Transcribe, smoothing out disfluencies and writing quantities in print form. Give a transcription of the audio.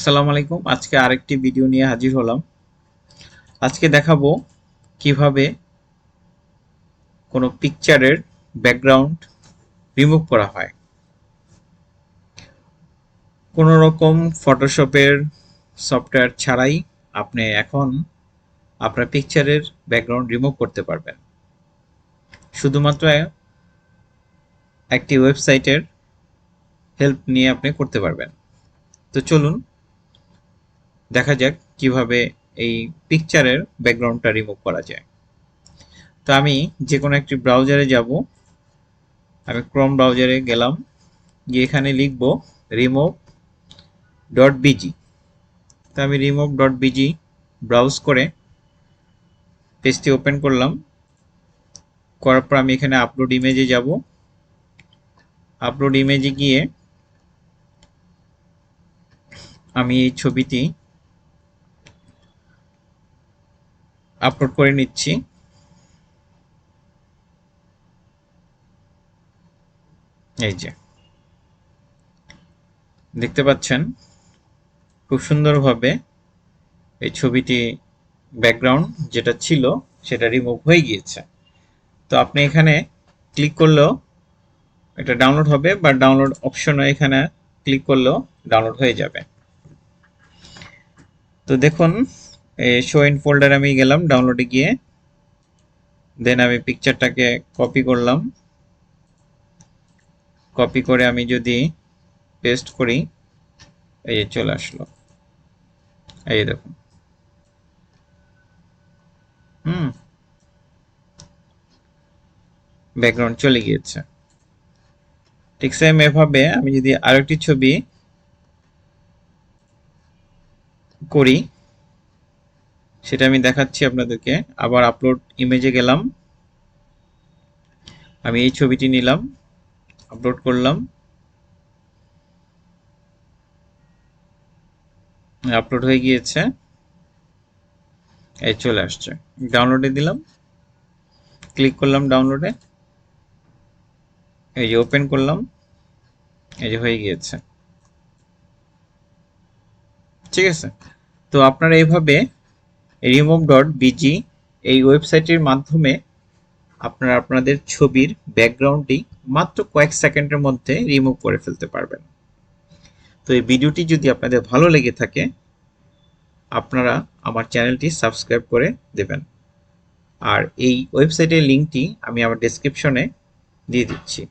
আসসালামু আলাইকুম। আজকে আরেকটি ভিডিও নিয়ে হাজির হলাম। আজকে দেখাবো কিভাবে কোনো পিকচারের ব্যাকগ্রাউন্ড রিমুভ করা হয়। কোনো রকম ফটোশপের সফটওয়্যার ছাড়াই আপনি এখন আপনার পিকচারের ব্যাকগ্রাউন্ড রিমুভ করতে পারবেন, শুধুমাত্র একটি ওয়েবসাইটের হেল্প নিয়ে আপনি করতে পারবেন। তো চলুন দেখা যাক কিভাবে এই পিকচারের ব্যাকগ্রাউন্ডটা রিমুভ করা যায়। তো আমি যে কোনো একটি ব্রাউজারে যাব। আমি ক্রোম ব্রাউজারে গেলাম, গিয়ে এখানে লিখব remove.bg। তো আমি remove.bg ব্রাউজ করে পেজটি ওপেন করলাম। করার পর আমি এখানে আপলোড ইমেজে যাব। আপলোড ইমেজে গিয়ে আমি এই ছবিটি আপলোড করে নিচ্ছি। এই যে দেখতে পাচ্ছেন খুব সুন্দরভাবে এই ছবিটি ব্যাকগ্রাউন্ড যেটা ছিল সেটা রিমুভ হয়ে গিয়েছে। তো আপনি এখানে ক্লিক করলেও এটা ডাউনলোড হবে, বা ডাউনলোড অপশনে এখানে ক্লিক করলেও ডাউনলোড হয়ে যাবে। তো দেখুন শো ইন ফোল্ডার আমি গেলাম ডাউনলোডে গিয়ে, দেন আমি পিকচারটাকে কপি করলাম। কপি করে আমি যদি পেস্ট করি, এই চলে আসলো। এই দেখুন, ব্যাকগ্রাউন্ড চলে গিয়েছে। ঠিক সেম এভাবে আমি যদি আরেকটি ছবি করি, সেটা আমি দেখাচ্ছি আপনাদেরকে। আবার আপলোড ইমেজে গেলাম, আমি এই ছবিটি নিলাম, আপলোড করলাম, আপলোড হয়ে গিয়েছে, এই চলে আসছে। ডাউনলোডে দিলাম, ক্লিক করলাম ডাউনলোডে, এই যে ওপেন করলাম, এই যে হয়ে গিয়েছে। ঠিক আছে, তো আপনারা এইভাবে remove.bg এই ওয়েবসাইটের মাধ্যমে আপনারা আপনাদের ছবির ব্যাকগ্রাউন্ডটি মাত্র কয়েক সেকেন্ডের মধ্যে রিমুভ করে ফেলতে পারবেন। তো এই ভিডিওটি যদি আপনাদের ভালো লেগে থাকে, আপনারা আমার চ্যানেলটি সাবস্ক্রাইব করে দেবেন। আর এই ওয়েবসাইটের লিঙ্কটি আমি আমার ডেসক্রিপশনে দিয়ে দিচ্ছি।